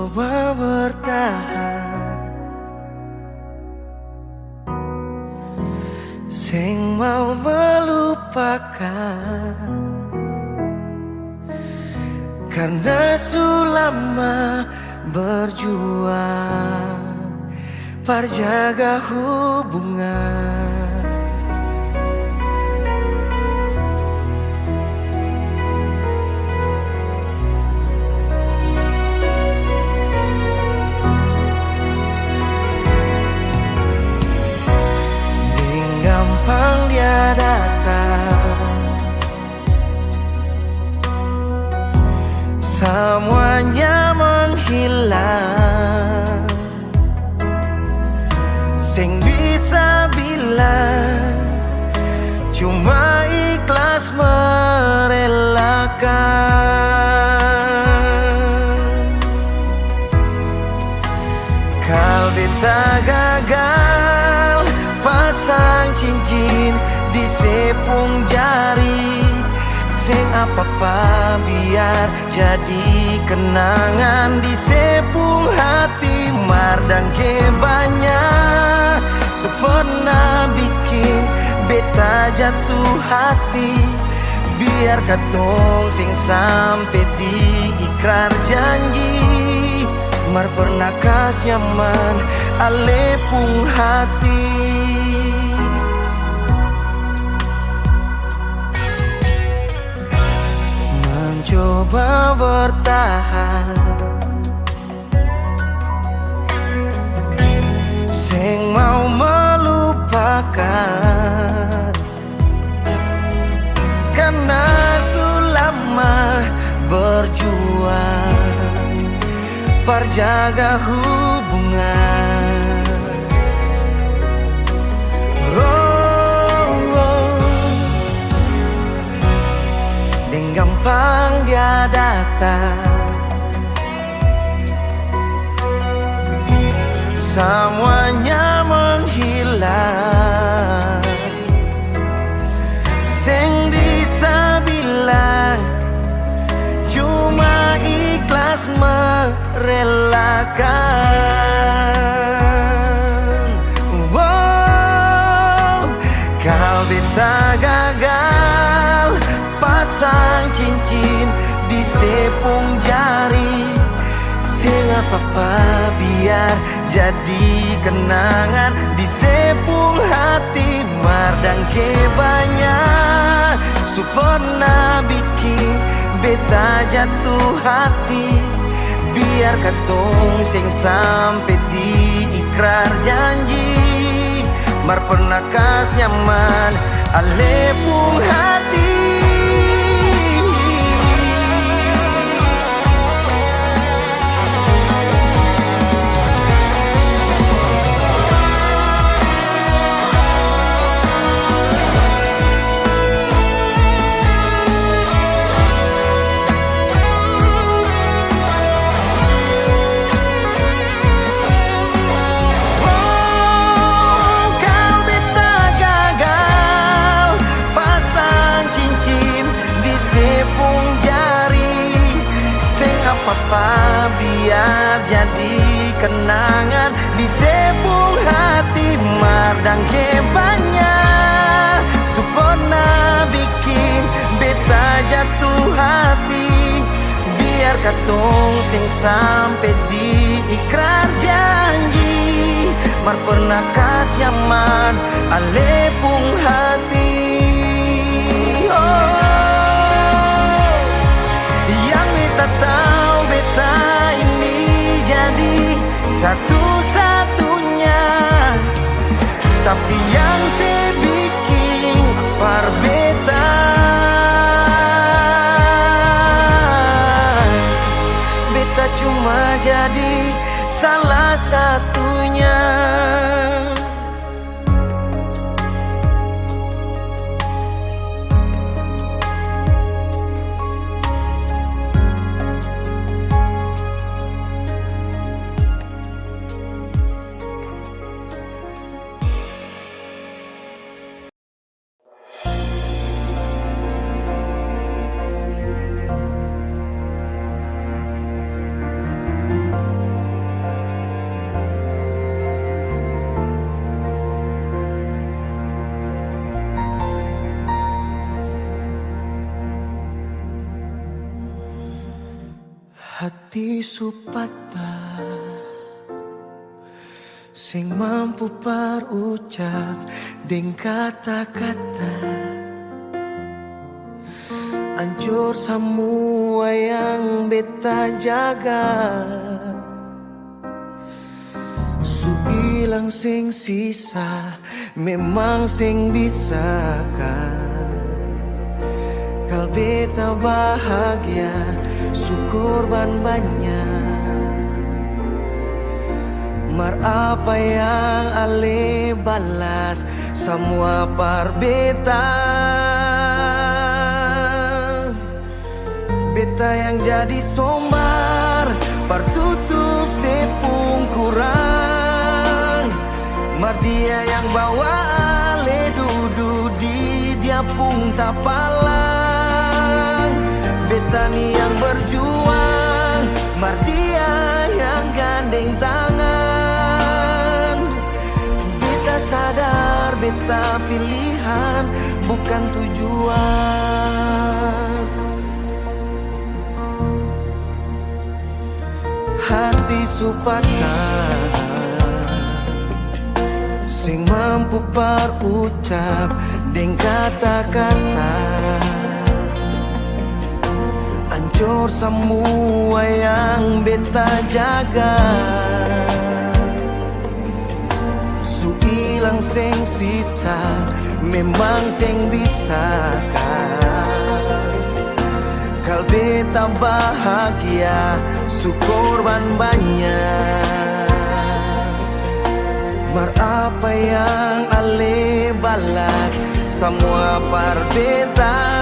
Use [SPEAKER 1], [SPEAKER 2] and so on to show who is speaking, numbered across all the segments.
[SPEAKER 1] Mencoba bertahan, sing mau melupakan, karena sulama berjuang perjaga hubungan. Gampang dia datang, semuanya menghilang. Sing bisa bilang cuma ikhlas merelakan. Kalbi tak gagal pasang cincin di sepung jari, sing apa-apa biar jadi kenangan di sepung hati. Mardang ke banyak supena bikin beta jatuh hati, biar katong sing sampai di ikrar janji. Mar pernah kas nyaman alepung hati. Mencoba bertahan, sing mau melupakan, karena sulama berjuang perjaga hubungan. Dengan gampang dia datang, semuanya menghilang. Sing bisa bilang cuma ikhlas merelakan. Wow, kalbi tak gagal pasang cincin di sepung jari, sing apa-apa biar jadi kenangan di sepung hati. Mardang ke banyak supena bikin beta jatuh hati, biar katong sing sampai di ikrar janji. Mar pernah kas nyaman alepung hati. Apa biar jadi kenangan di sepung hati. Mardang ke banyak supena bikin beta jatuh hati, biar katong sing sampai di ikrar janji. Mar pernah kas nyaman alepung hati. Yang beta tahu beta ini jadi satu-satunya, tapi yang saya bikin parbeta beta cuma jadi salah satunya. hati supata sing mampu parucap deng kata-kata hancur semua yang beta jaga su ilang sing sisa memang sing bisa kal beta bahagia syukur banyak mar apa yang ale balas semua parbeta beta yang jadi sombar partutup sepung kurang mar dia yang bawa ale dudu di dia pun tapalang beta ni yang berjuang mar dia yang gandeng tangan beta sadar beta pilihan bukan tujuan hati supata sing mampu parucap deng kata-kata hancur semua yang beta jaga su ilang sing sisa memang sing bisa kal beta bahagia syukur banyak mar apa yang ale balas semua parbeta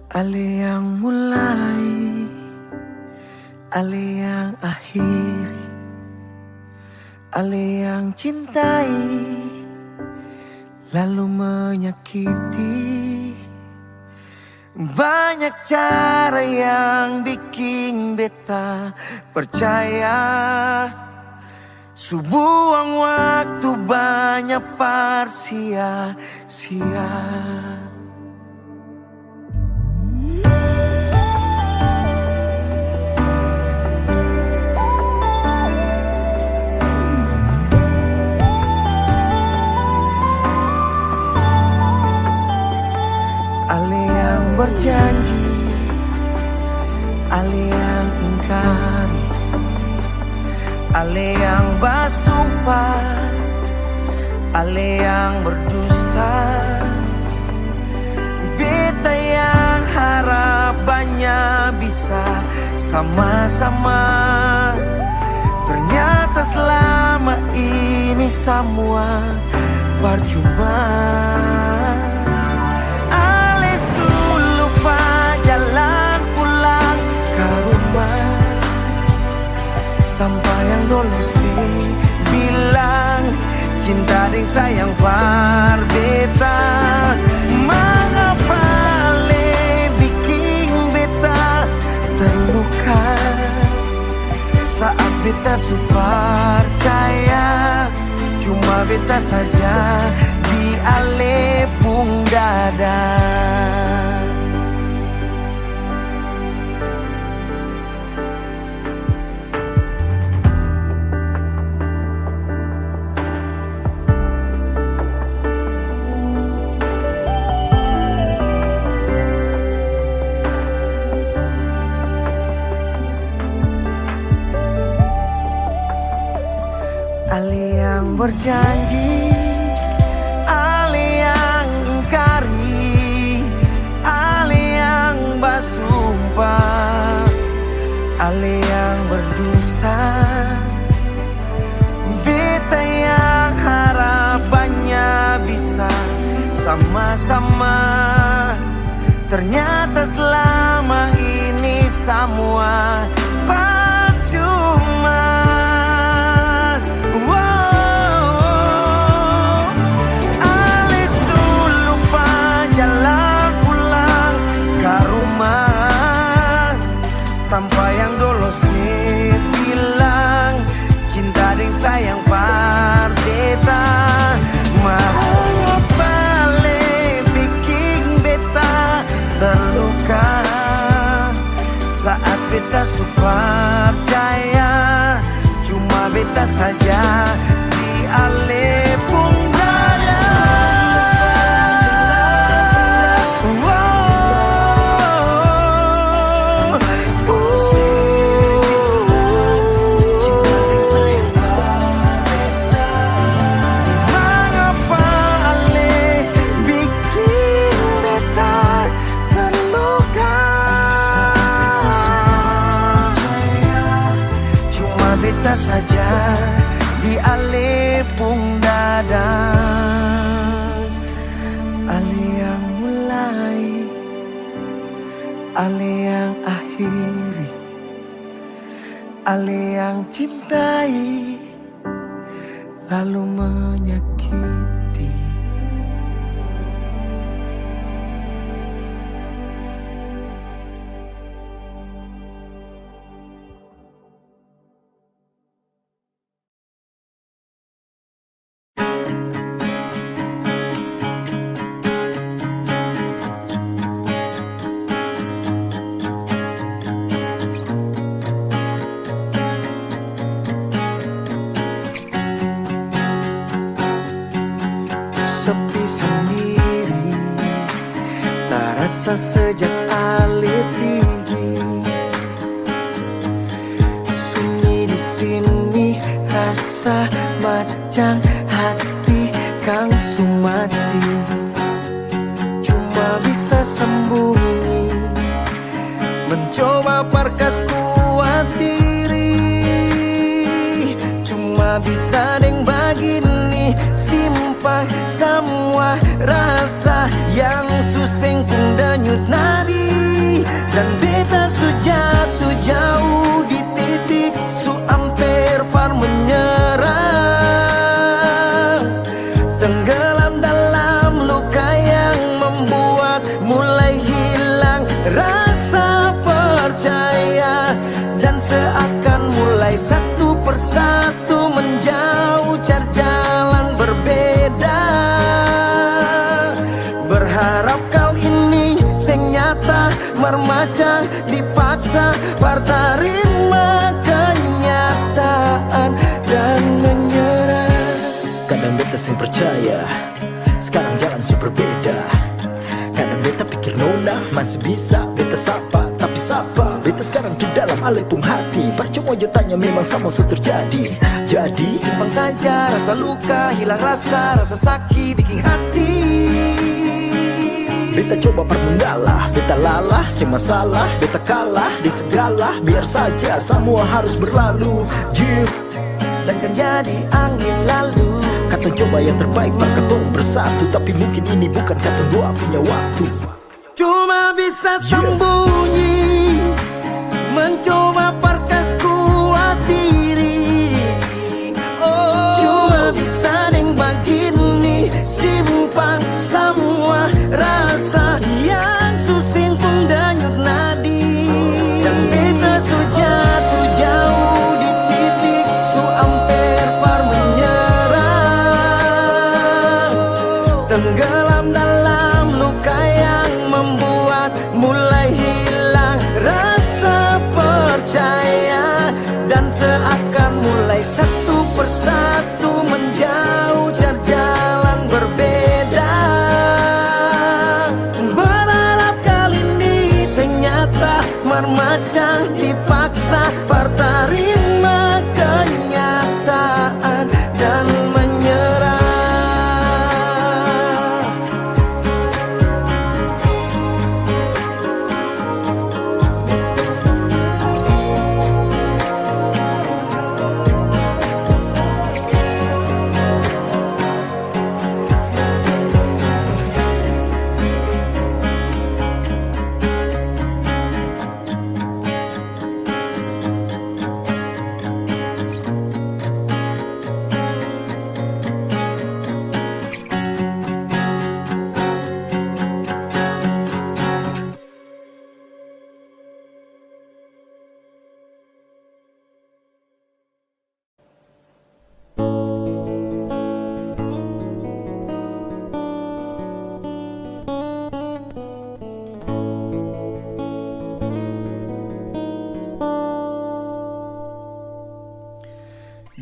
[SPEAKER 1] ale yang mulai, ale yang akhiri, ale yang cintai, lalu menyakiti. Banyak cara yang bikin beta percaya, sebuang waktu banyak sia-sia. Ale yang berjanji, ale yang ingkari, Ale yang bersumpah, ale yang berdusta, beta yang harapannya bisa sama-sama. Ternyata selama ini semua percuma. Ale lupa jalan pulang ke rumah tanpa yang dulu sih bilang cinta dan sayang beta. Mengapa le bikin beta terluka saat beta super percaya cuma beta saja di ale pung dada. Ale yang berjanji, ale yang ingkari, ale yang bersumpah, ale yang berdusta, beta yang harapannya bisa sama-sama. Ternyata selama ini semua percuma. Tanpa yang dulu sih bilang cinta dan sayang beta. Mengapa le bikin beta terluka saat beta super percaya cuma beta saja di ale pung dada. Beta saja di ale pung dada. Ale yang mulai, ale yang akhiri, ale yang cintai lalu menyakiti. Sepi sendiri terasa sejak ale pergi. Sunyi di sini rasa macam hati kang sumati. Cuma bisa sembunyi mencoba perkas kuat diri. Cuma bisa deng begini simpah semua rasa yang suseng pun denyut nadi. Dan beta jatuh jauh di titik su hampir par menyerah. Tenggelam dalam luka yang membuat mulai hilang rasa percaya. Dan seakan mulai satu persatu menjauh cari jalan berbeda. Berharap kali ini senyata mermaca dipaksa terima kenyataan dan menyerah.
[SPEAKER 2] Kadang beta sing percaya, sekarang jalan super berbeda. Kadang beta pikir nona masih bisa beta sapa, tapi sapa beta sekarang tuh dalam alepung hati. Percuma aja tanya memang sama so terjadi. Jadi
[SPEAKER 1] simpan saja rasa luka, hilang rasa sakit bikin hati.
[SPEAKER 2] Beta coba mengalah, beta lalah, si masalah, beta kalah di segala. Biar saja semua harus berlalu,
[SPEAKER 1] dan kan jadi angin lalu.
[SPEAKER 2] Kata coba yang terbaik maka tong bersatu. Tapi mungkin ini bukan kata doa punya waktu.
[SPEAKER 1] Cuma bisa sembunyi, mencoba perkas kuat diri. Cuma bisa deng begini, simpan semua rasa yang susingkung denyut nadi. Dan beta jatuh jauh di titik su amper par menyerah, tenggelam dalam luka yang membuat mulai hilang rasa percaya. Dan seakan mulai satu persatu menjauh jalan berbeda. Berharap kali ini senyata marmacang dipaksa terima kenyataan dan menyerah.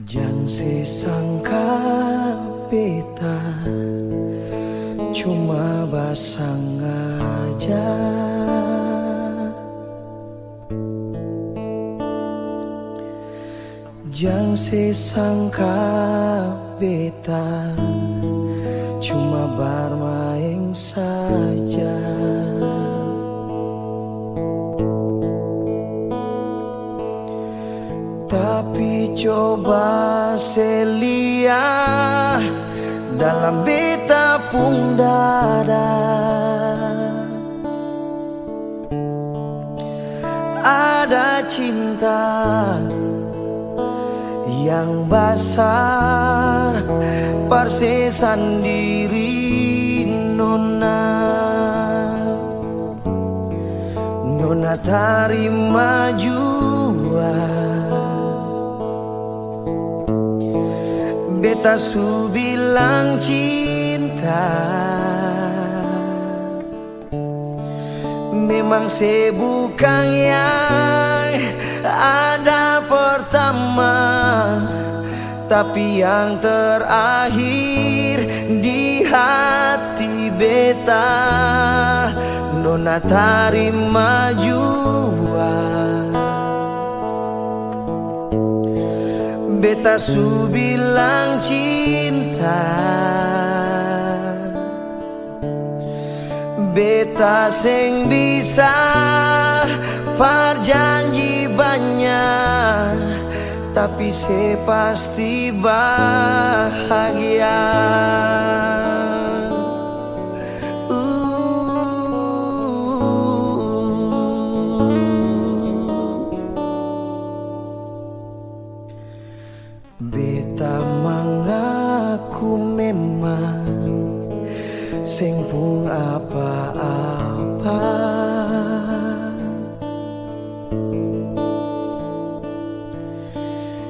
[SPEAKER 1] Jangan sesangka beta cuma basang aja. Jangan sesangka beta cuma bermain saja. Tapi coba selia dalam beta pun dada, ada cinta yang besar persesan diri nona. Nona terima jua beta su bilang cinta. Memang bukan yang ada pertama, tapi yang terakhir di hati beta. Nona terima jua beta su bilang cinta. Beta seng bisa perjanji banyak, tapi se pasti bahagia. Beta mengaku memang seng pun apa-apa,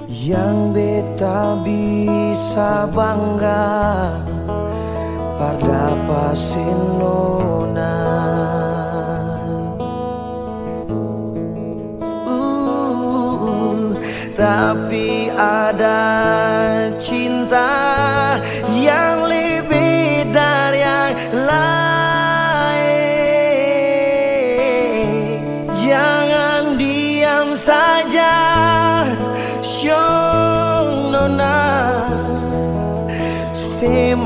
[SPEAKER 1] yang beta bisa bangga pada pasinona. Tapi ada cinta yang lebih dari yang lain, yang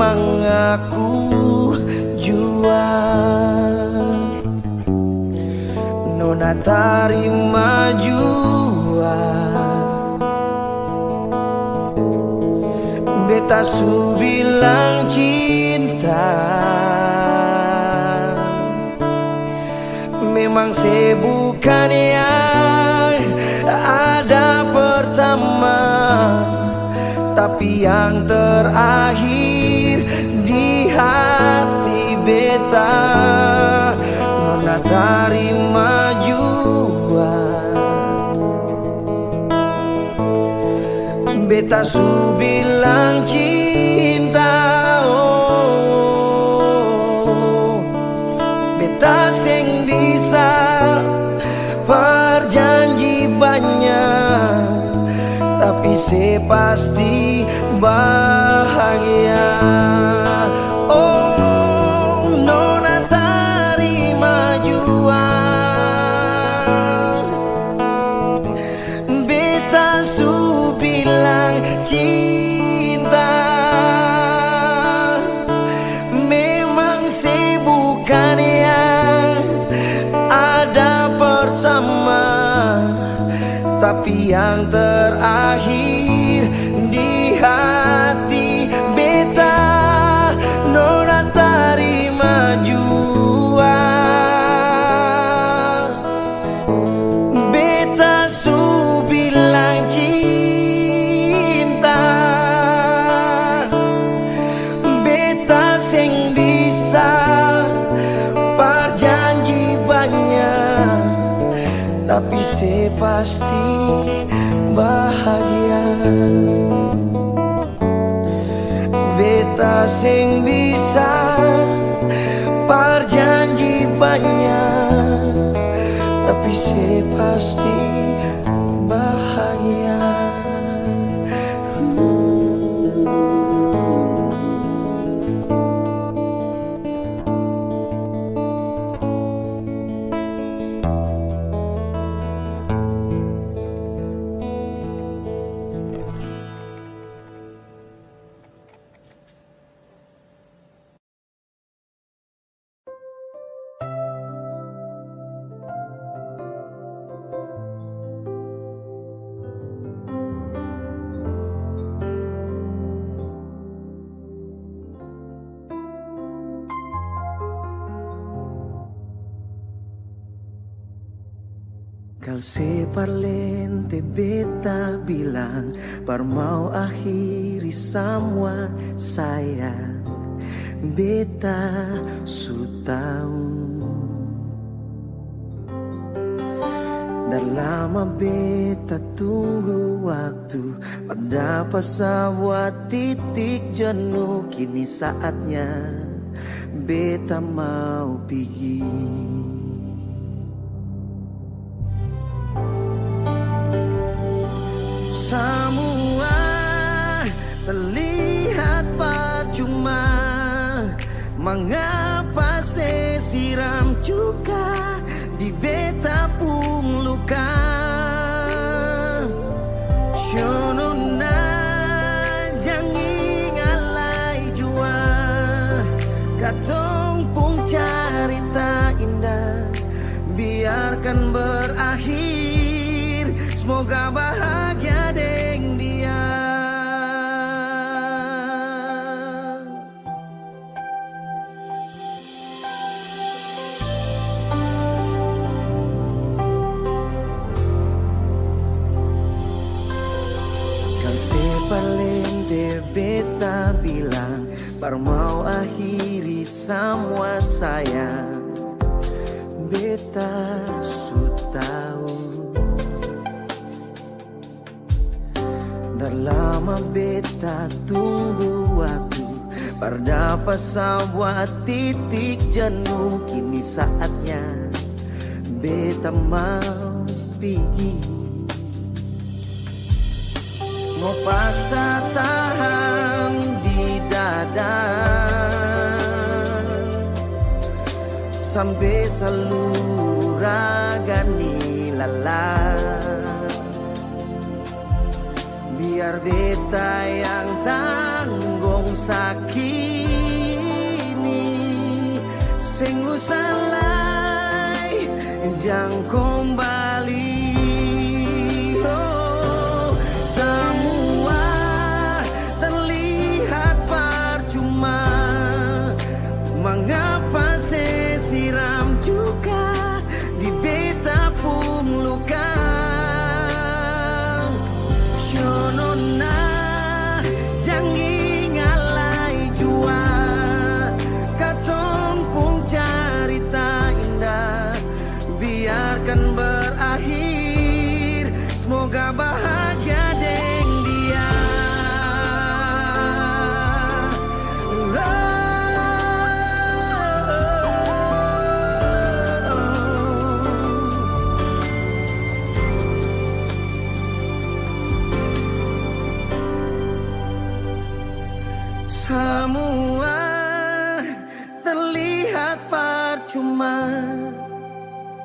[SPEAKER 1] memang aku jual. Nona tarima jua, beta su bilang cinta memang saya bukan yang ada pertama, tapi yang terakhir di hati beta. Nona tarima jua, beta su bilang cinta, oh, beta seng bisa berjanji banyak, tapi saya pasti bahagia. Oh, nona tarima jua, beta su bilang cinta memang saya bukan yang ada pertama, tapi yang terakhir di hati beta. Nona tarima jua, beta su bilang cinta, beta seng bisa berjanji banyak, tapi saya pasti bahagia. Beta seng bisa berjanji banyak, tapi saya pasti bahagia. Kal separlente beta bilang par mau akhiri semua sayang, beta su tahu. Dah lama beta tunggu waktu pada pesawat titik jenuh, kini saatnya beta mau pergi. Semua terlihat percuma, mengapa saya siram cuka di beta pun luka. Shonona jangan ngalai jua, katong pun carita indah biarkan berakhir, semoga bahagia deng dia. Kan sepalente beta bilang par mau akhiri semua sayang, beta su tahu. Dah lama beta tunggu waktu pada pesawat titik jenuh, kini saatnya beta mau pergi. Mau paksa tahan di dada sampai seluruh raga nilala, biar beta yang tanggung sakit sing usalai jang kembali. Oh, semua terlihat percuma. Mengapa saya siram juga di beta pun luka. Shonona jangan ngalai jua. Katong pun cerita indah biarkan berakhir. Semoga bahagia deng dia. Semua terlihat percuma.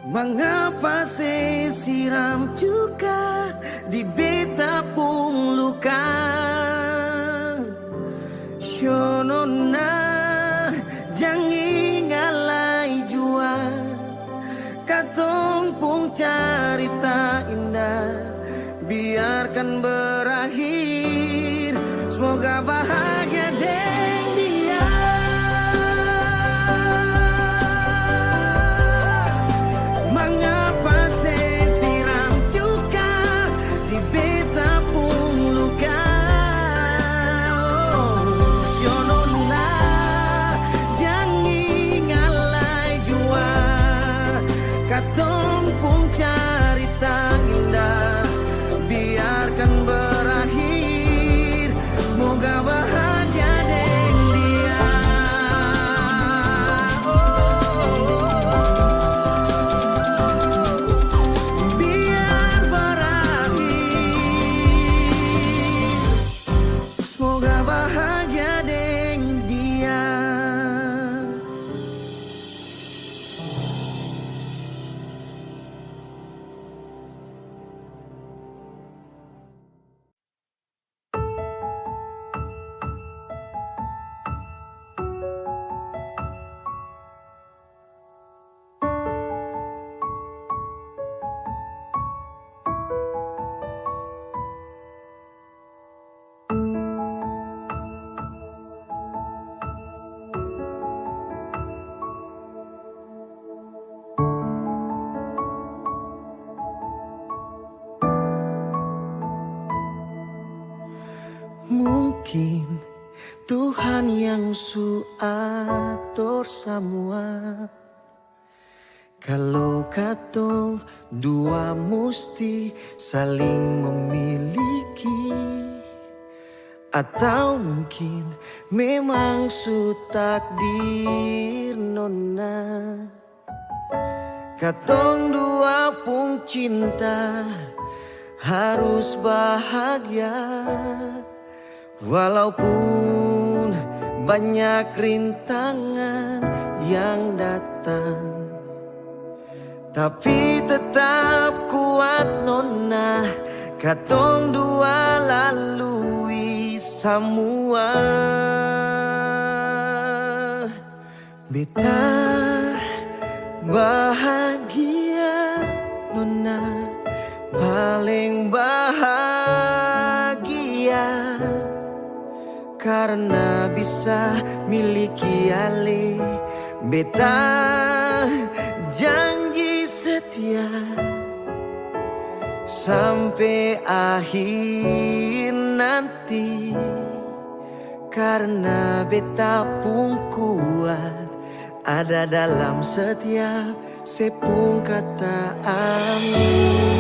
[SPEAKER 1] Mengapa saya siram juga di beta pun luka. Shonona jangan ngalai jua. Katong pun cerita indah biarkan berakhir. Semoga bahagia deng dia. Mengapa saya siram juga di beta pun luka. Oh, Shonona jangan ngalai jua. Katong pun cerita indah biarkan berakhir. Semoga bahagia deng dia. Biar berakhir. Semoga bahagia deng dia. Mungkin Tuhan yang atur semua. Kalau katong dua mesti saling memiliki. Atau mungkin memang takdir nona. Katong dua pun cinta harus bahagia. Walaupun banyak rintangan yang datang, tapi tetap kuat nona. Katong dua lalui semua. Beta bahagia nona, paling bahagia karena bisa miliki ale. Beta janji setia sampai akhir nanti, karena beta pun kuat ada dalam setiap sepung kata amin.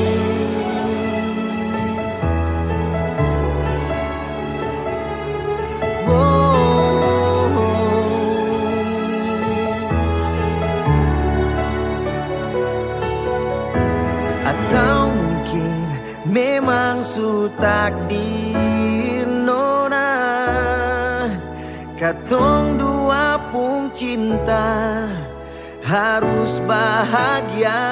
[SPEAKER 1] Atau mungkin memang takdir nona. Katong dua pun cinta harus bahagia.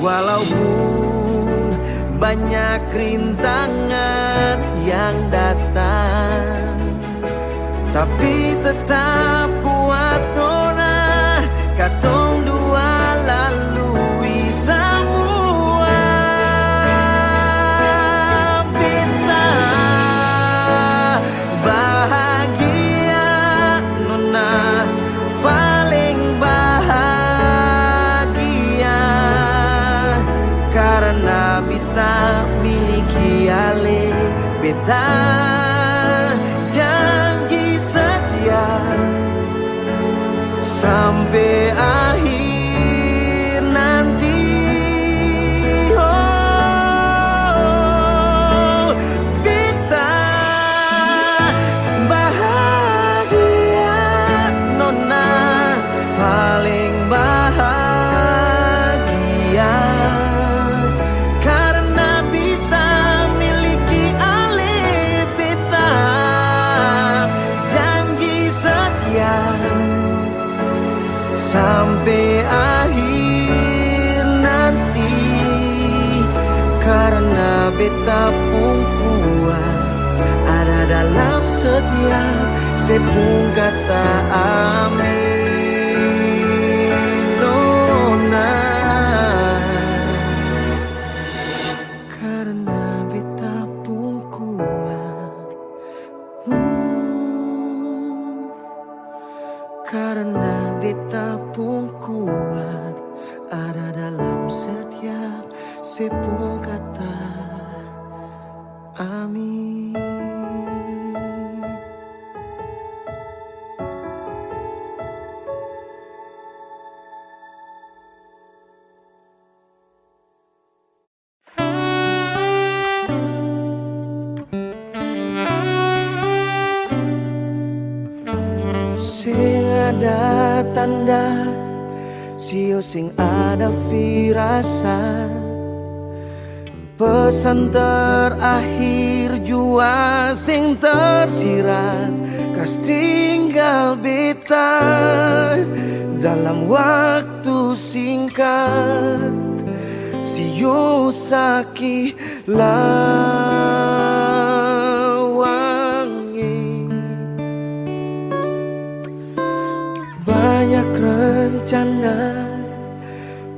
[SPEAKER 1] Walaupun banyak rintangan yang datang, tapi tetap kuat nona. bisa miliki ale beta janji setia sampai akhir nanti. Oh, beta bahagia nona, paling bahagia karena bisa miliki ale beta janji setia sampai akhir nanti, karena beta pun kuat ada dalam setiap sepung kata amin. Nona, karena beta pun kuat, karena beta pun kuat ada dalam setiap sepung kata amin. Sing ada tanda, sio sing ada firasat, pesan terakhir jua sing tersirat, kas tinggal beta dalam waktu singkat, sio saki lawangi. Banyak rencana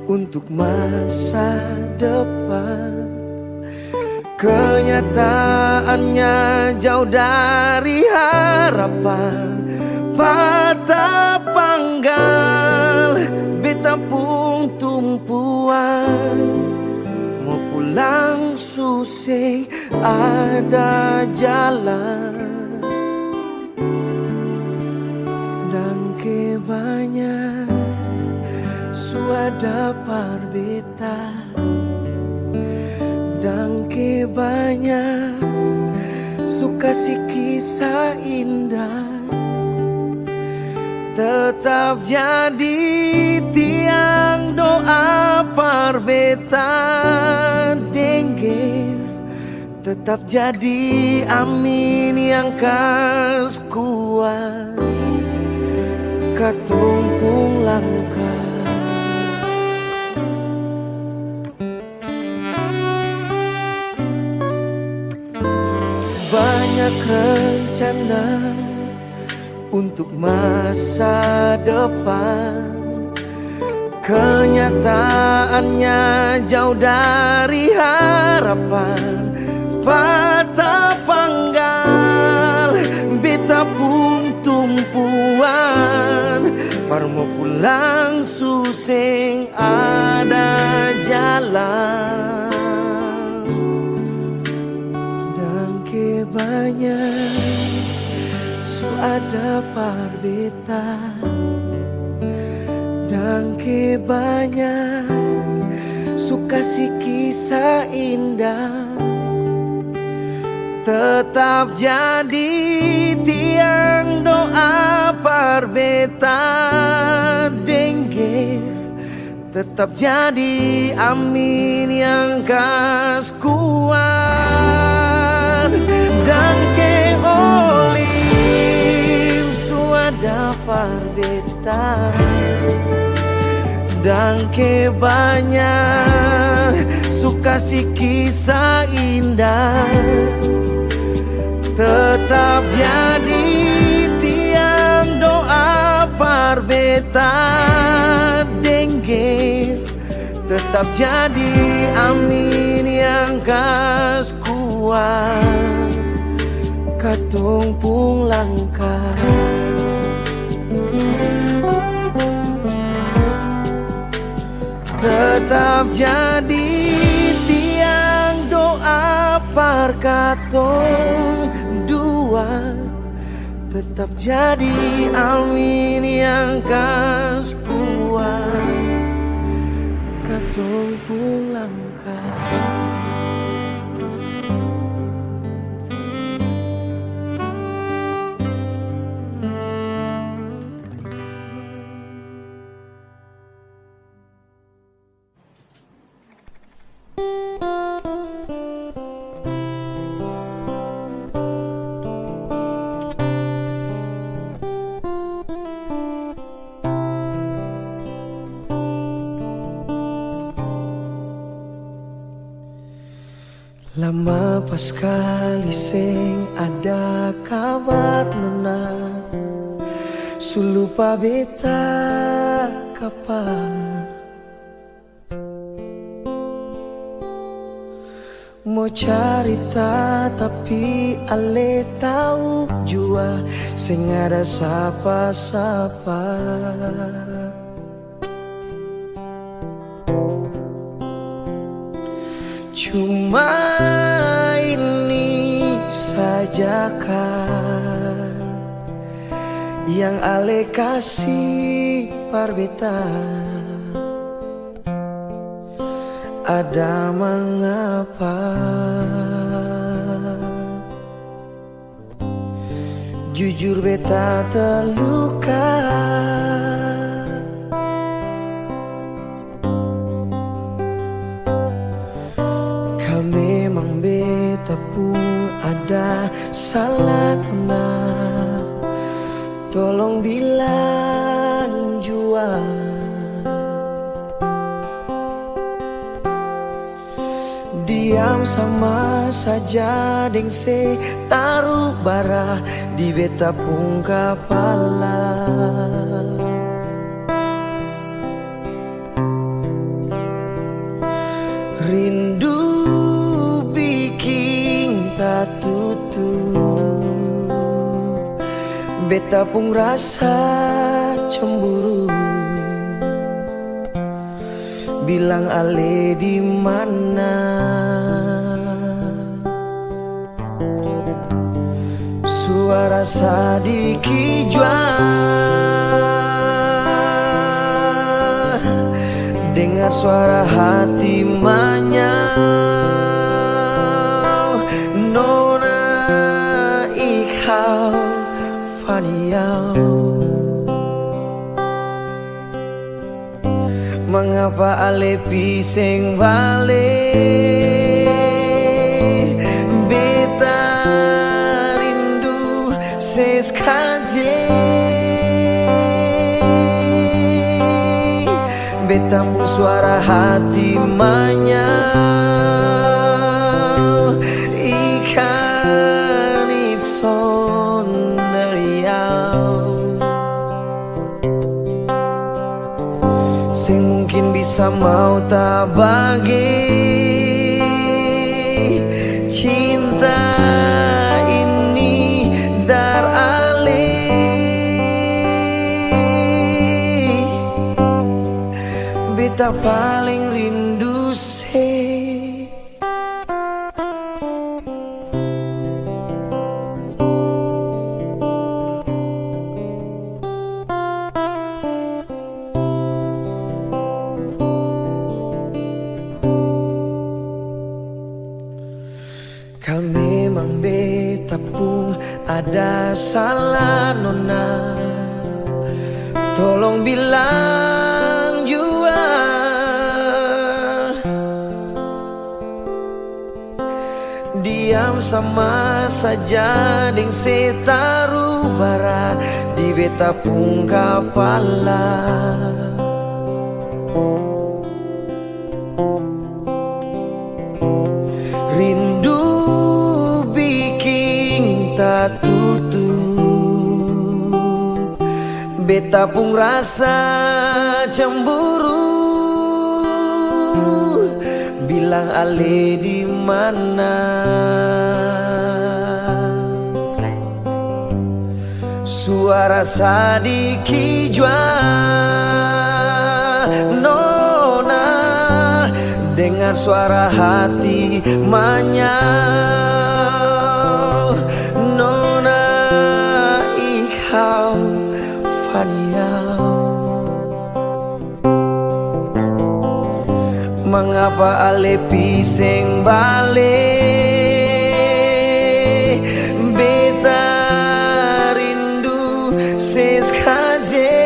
[SPEAKER 1] untuk masa depan, kenyataannya jauh dari harapan. Patah panggal beta pun tumpuan, mau pulang susah ada jalan. Dan kebanyak suada parbeta, dan kebanyak suka si kisah indah, tetap jadi tiang doa parbeta denggir, tetap jadi amin yang kas kuat katumpung langkah. Banyak rencana untuk masa depan, kenyataannya jauh dari harapan. Patah panggal beta pun tumpuan, par mau pulang suseng ada jalan. Dan kebanyak suada parbeta, dan kebanyak suka si kisah indah, tetap jadi tiang doa parbeta denggir, tetap jadi amin yang kas kuat. Dan ke olim suada parbeta, dan ke banyak suka si kisah indah, tetap jadi tiang doa parbeta denggir, tetap jadi amin yang kas kuat katumpung langkah. Tetap jadi tiang par katong dua tetap jadi amin yang kas kuat katong pulangkan. Lama pas kali sing ada kabar nona sulupa beta kapan mau carita tapi ale tahu jua sing ada sapa-sapa. Cuma ini saja kan yang ale kasih parbeta. Ada mengapa jujur beta terluka. Memang beta pun ada salah kena, tolong bilang jua. Diam sama saja deng se taruh bara di beta pun kepala. Rindu tak tutup, beta pun rasa cemburu. Bilang ale di mana? Suara sadiki jua dengar suara hati manyau. Nona ikhau faniau, mengapa ale piseng balik? Beta rindu seskaje, beta pun suara hati manyau. Ikan itson deriau sing mungkin bisa mau tak bagi cinta ini dar ale. Beta paling rindu se kau memang beta pun ada salah nona, tolong bilang jua. Diam sama saja deng setaruh bara di beta pun kepala. Rindu bikin tak tutup, beta pun rasa cemburu. Bilang ale di mana? Suara sadiki jua nona dengar suara hati manyau. Nona ihau faniau. Mengapa ale piseng bale beta rindu seskaje.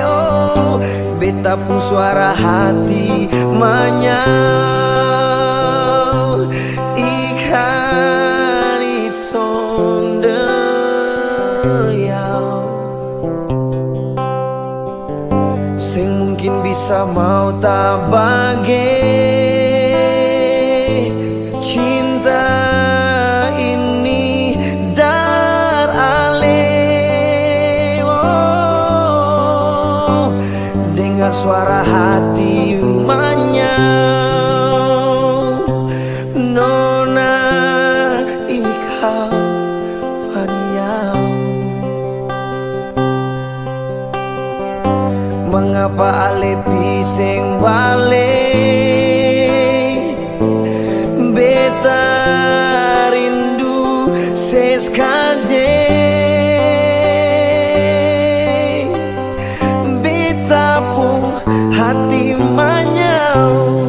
[SPEAKER 1] Oh, beta pun suara hati manyau. Ikan itson deyau. Sing mungkin bisa mau tak bage cinta ini dar ale. Oh, dengar suara hati manyau. Nona ikau faniau. Mengapa ale piseng bale beta rindu seskaje. Beta pun hati manyau.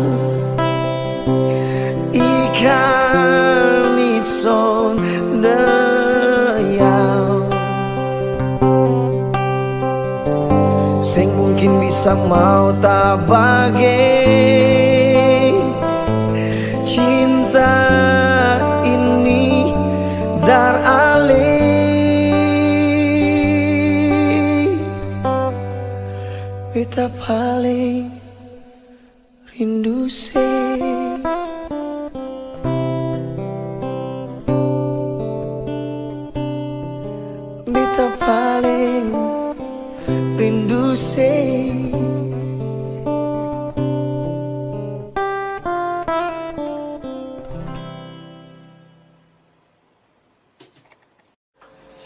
[SPEAKER 1] Ikan itson deyau. Sing mungkin bisa mau tak bage cinta ini dar ale. Beta paling rindu se. Beta paling rindu se.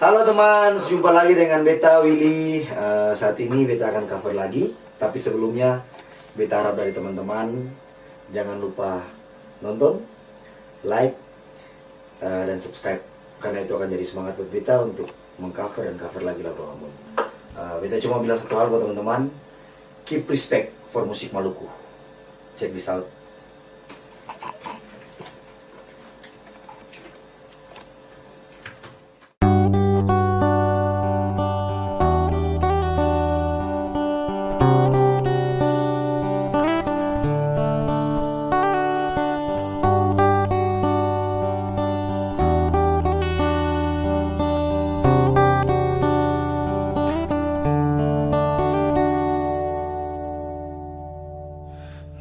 [SPEAKER 3] Halo teman, jumpa lagi dengan Beta Willy. Saat ini Beta akan cover lagi. Tapi sebelumnya Beta harap dari teman-teman jangan lupa nonton, like, dan subscribe. Karena itu akan jadi semangat buat Beta untuk mengcover dan cover lagi lagu-lagu. Beta cuma bilang satu hal buat teman-teman, keep respect for musik Maluku. Check this out.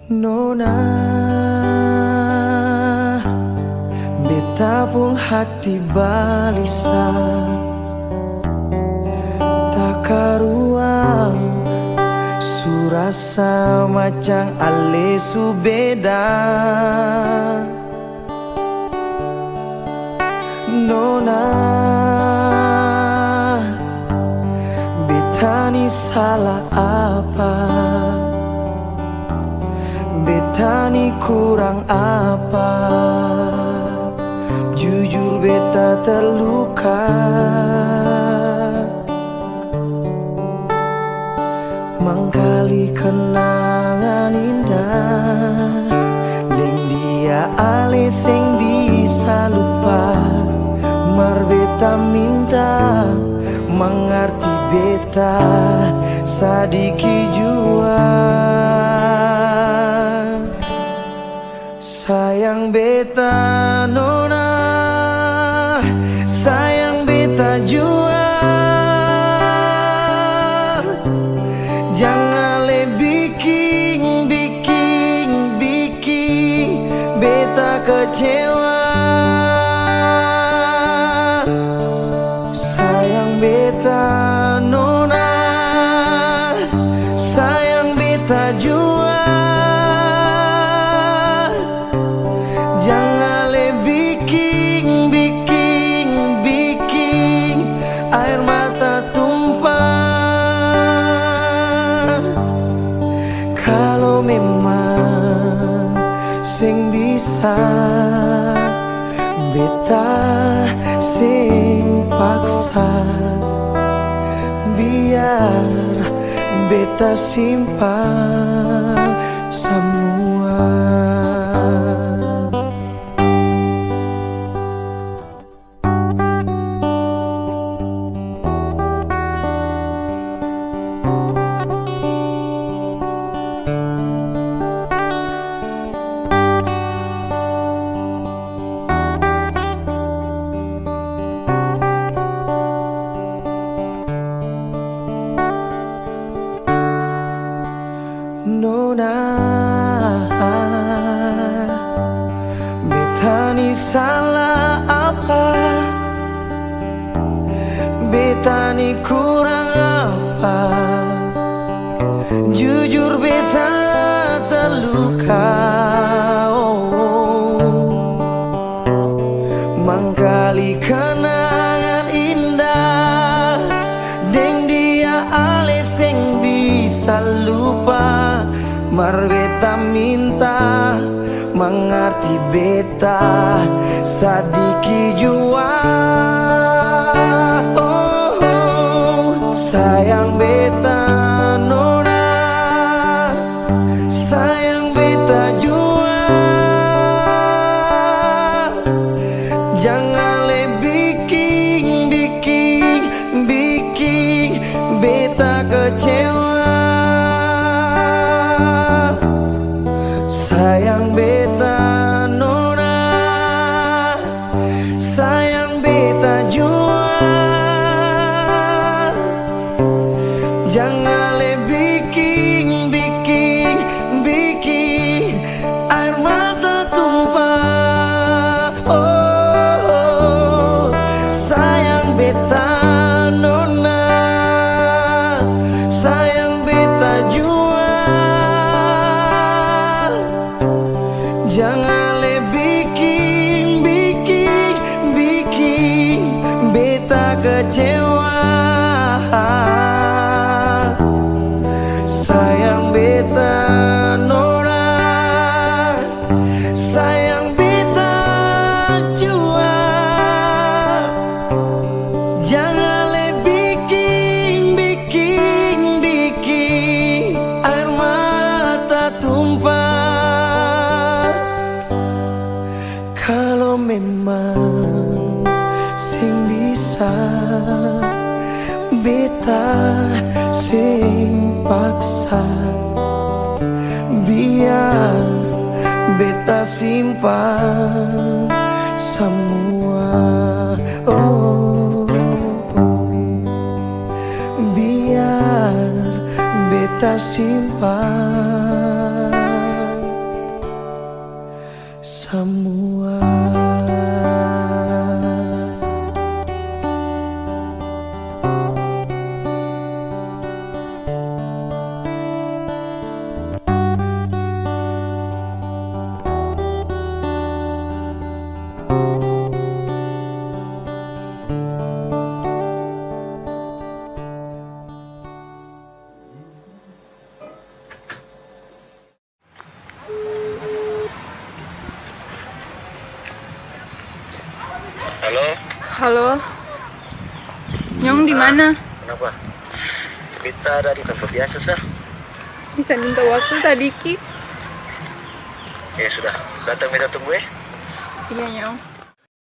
[SPEAKER 1] Nona, beta pun hati balisa tak karuang surasa macam ale subeda. Nona, beta ni salah apa? Beta ni kurang apa? Jujur beta terluka. Mangkali kenangan indah deng dia ale sing bisa lupa. Mar beta minta mengerti beta sadiki jua. Sayang beta nona, sayang beta jua. Jangan le bikin beta kecewa. Sayang beta nona, sayang beta jua. Jangan le bikin air mata tumpah. bisa, beta sing paksa. Biar beta simpan semua. Nona, beta ni salah apa? Beta ni kurang apa? Jujur beta terluka. Mangkali kenangan indah, deng dia ale sing bisa lupa. Mar beta minta mengerti beta sadiki jua. Oh, sayang beta nona, sayang beta jua. Jangan le bikin beta kecewa. Sayang beta nona, sayang beta jua. Jangan le bikin air mata tumpah. Oh, sayang beta nona, sayang beta jua. Jangan le bikin beta kecewa. Sayang beta nona, sayang beta jua. Jangan le bikin air mata tumpah. Kalau memang sing bisa, beta sing paksa. Biar beta simpan semua. Oh, biar beta simpan semua.
[SPEAKER 3] Halo,
[SPEAKER 4] Halo, Nyong di mana?
[SPEAKER 3] kenapa? Beta ada di tempat biasa sah.
[SPEAKER 4] Bisa minta waktu sedikit?
[SPEAKER 3] Ya sudah, datang beta tunggu ya.
[SPEAKER 4] Iya Nyong.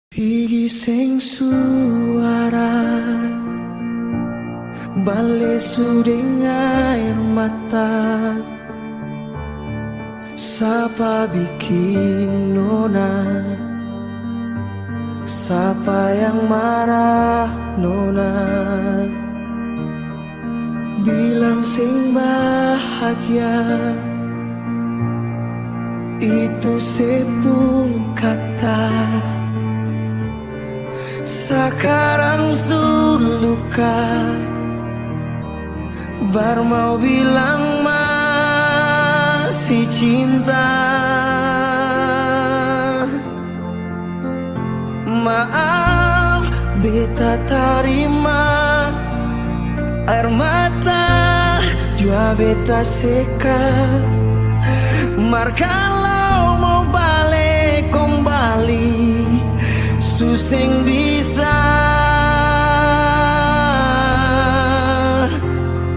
[SPEAKER 1] Pigi sing suara bale suding air mata. Sapa bikin nona, siapa yang marah nona? Bilang sing bahagia, itu sepung kata. Sekarang suluka, bar mau bilang masih cinta. Maaf, beta terima air mata jua beta seka. Mar kalau mau balik kembali suseng bisa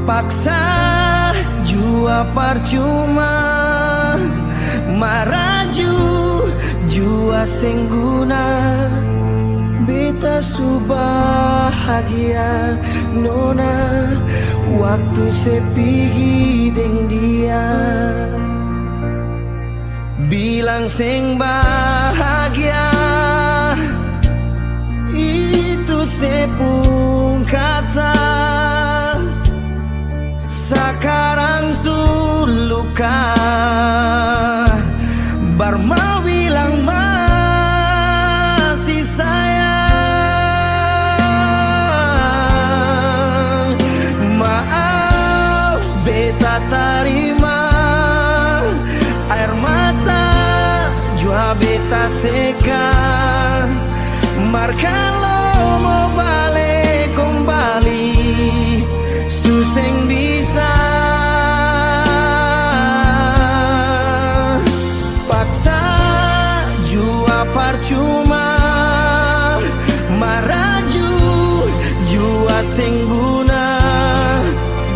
[SPEAKER 1] paksa jua percuma maraju jua sengguna beta su bahagia nona waktu sepigi deng dia bilang seng bahagia itu sepung kata sekarang su luka bar mau bilang masih sayang maaf beta terima air mata jua beta seka mar kalau mau balik kembali suseng bisa paksa jua percuma maraju jua sengguna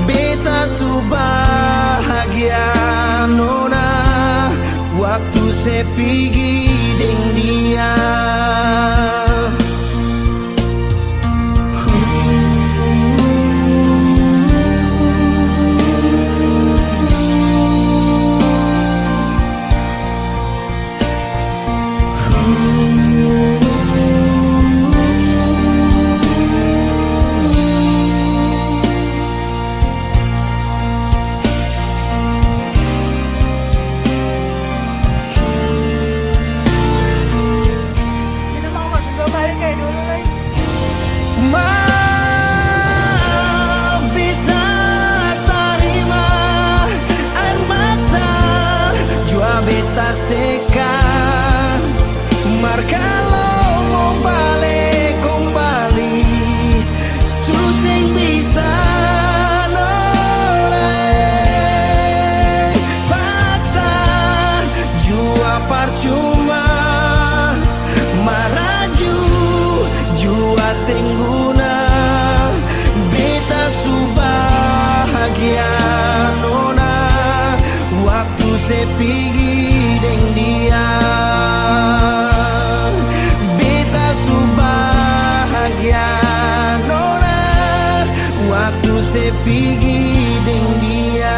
[SPEAKER 1] beta su bahagia nona waktu sepigi deng dia
[SPEAKER 4] Kita mau gak bisa balik kayak dulu lagi.
[SPEAKER 1] maaf beta terima air mata jua beta seka mar kalau mau balik kembali suseng bisa nolak paksa jua percuma maraju jua sengguna beta su bahagia nona waktu sepigi deng dia beta su bahagia nona waktu sepigi deng dia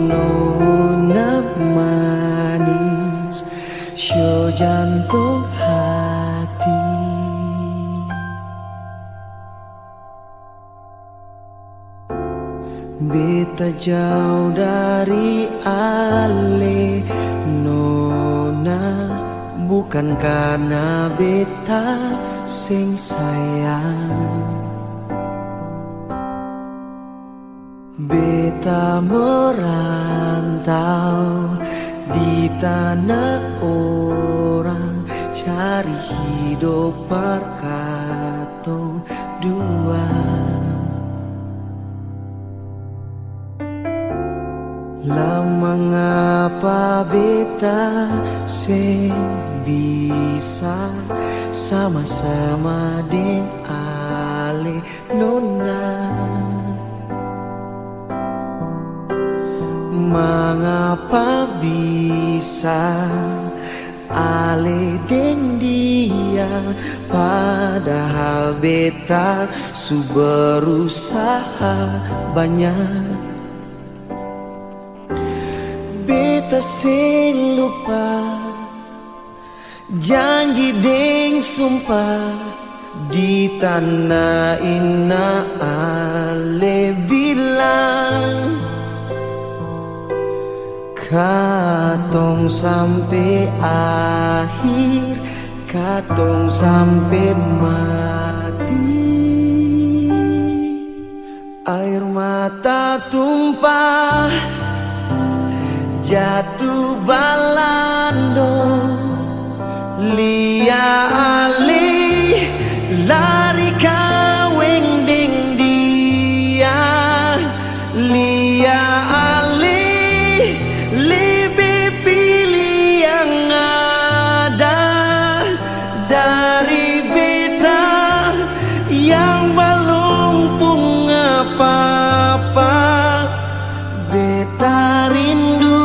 [SPEAKER 1] nona manis Syo jantung hati beta jauh dari ale nona bukan karena beta sing sayang beta merantau di tanah orang cari hidup berkatong dua lama ngapa beta sing bisa sama-sama deng ale nona mengapa bisa ale deng dia padahal beta su berusaha banyak beta sing lupa janji deng sumpah di tanah ina ale bilang katong sampai akhir, katong sampai mati. Air mata tumpah, jatuh balando, lia ali lari kaweng deng dia, lia ali lebih pilih yang ada dari beta yang belum punya apa-apa. Beta rindu,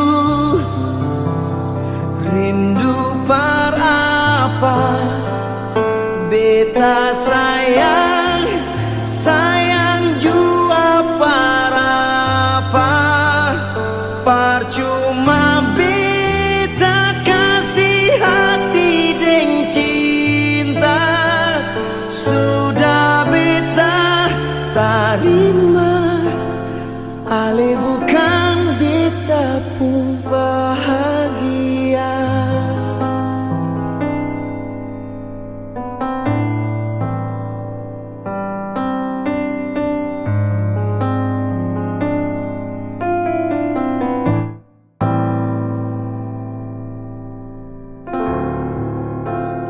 [SPEAKER 1] rindu par apa. Beta sayang, sayang jua par apa. Percuma beta kasih hati deng cinta, sudah beta tarima, ale bukan beta pun bahagia.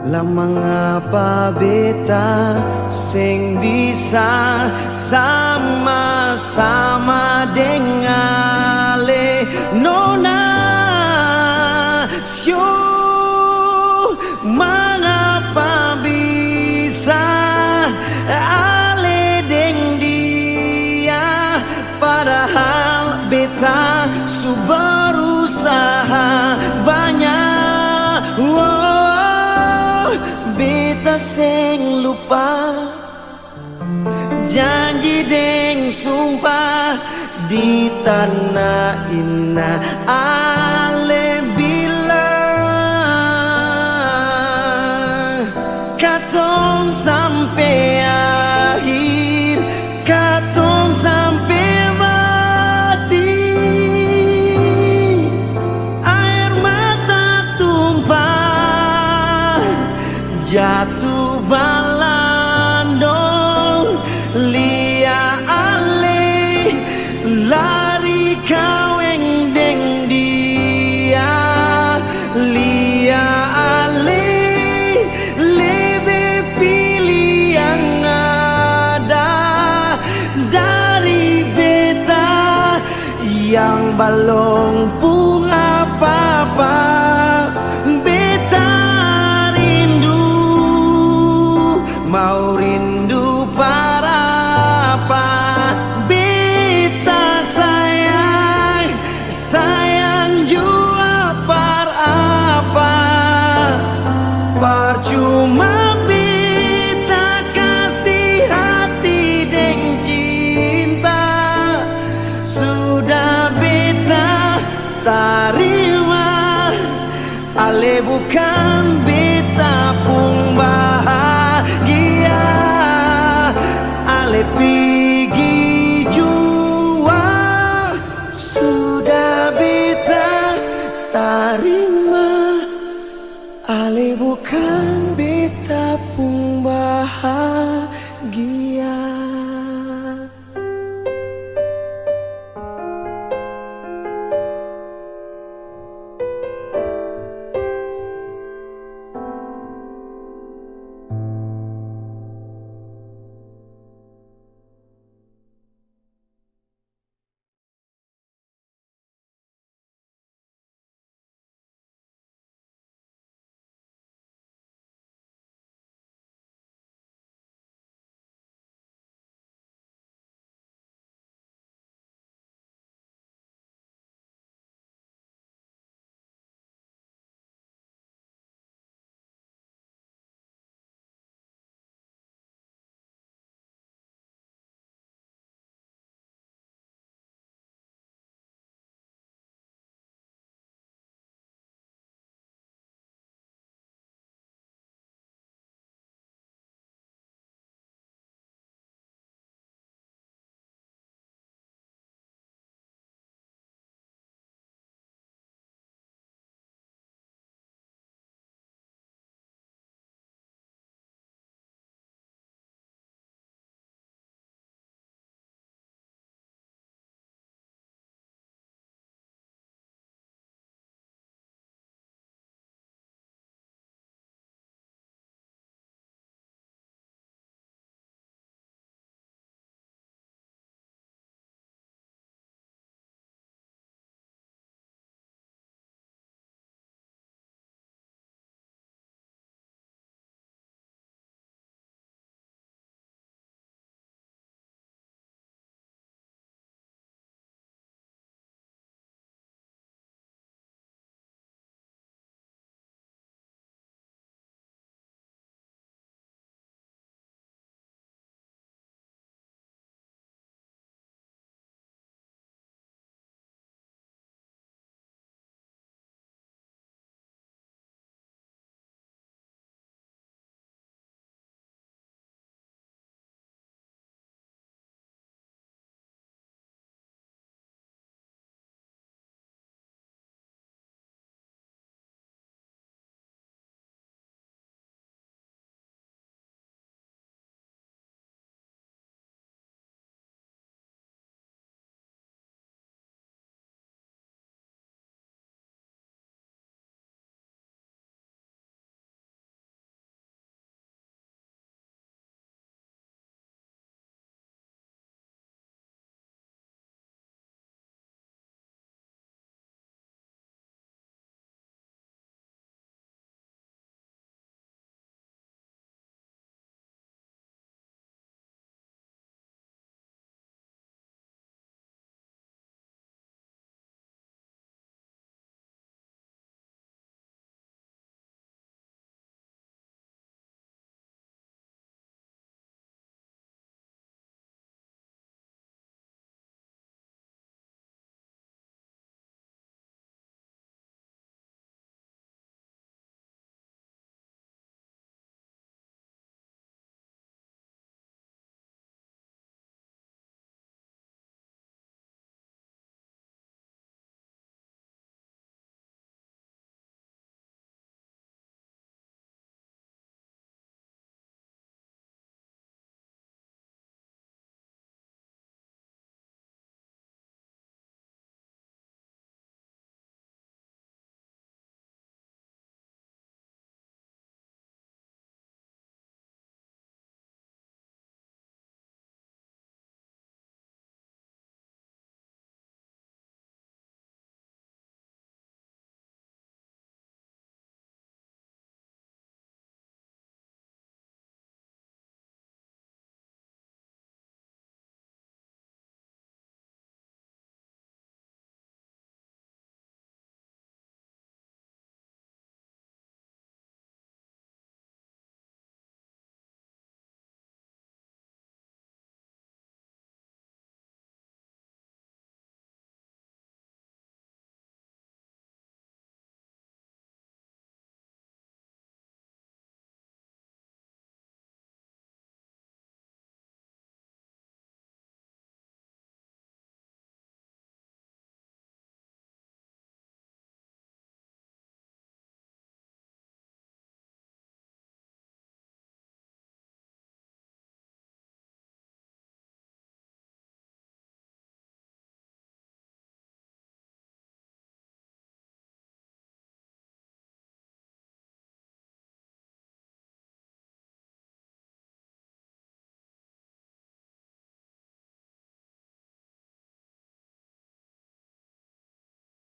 [SPEAKER 1] Lah mengapa beta sing bisa sama-sama dengan le nona syo, mengapa bisa ale deng dia, padahal beta su berusaha banyak. Beta sing lupa janji deng sumpah di tanah ina ale bilang katong sampai akhir, katong sampai mati. Air mata tumpah, jatuh balandong, lia ale lari kaweng deng dia, lia ale lebih pilih yang ada dari beta yang belum punya apa-apa. Mau rindu para apa. Beta sayang, sayang jua par apa. Percuma beta kasih hati deng cinta, sudah beta tarima, ale bukan beta pun bahagia. Ale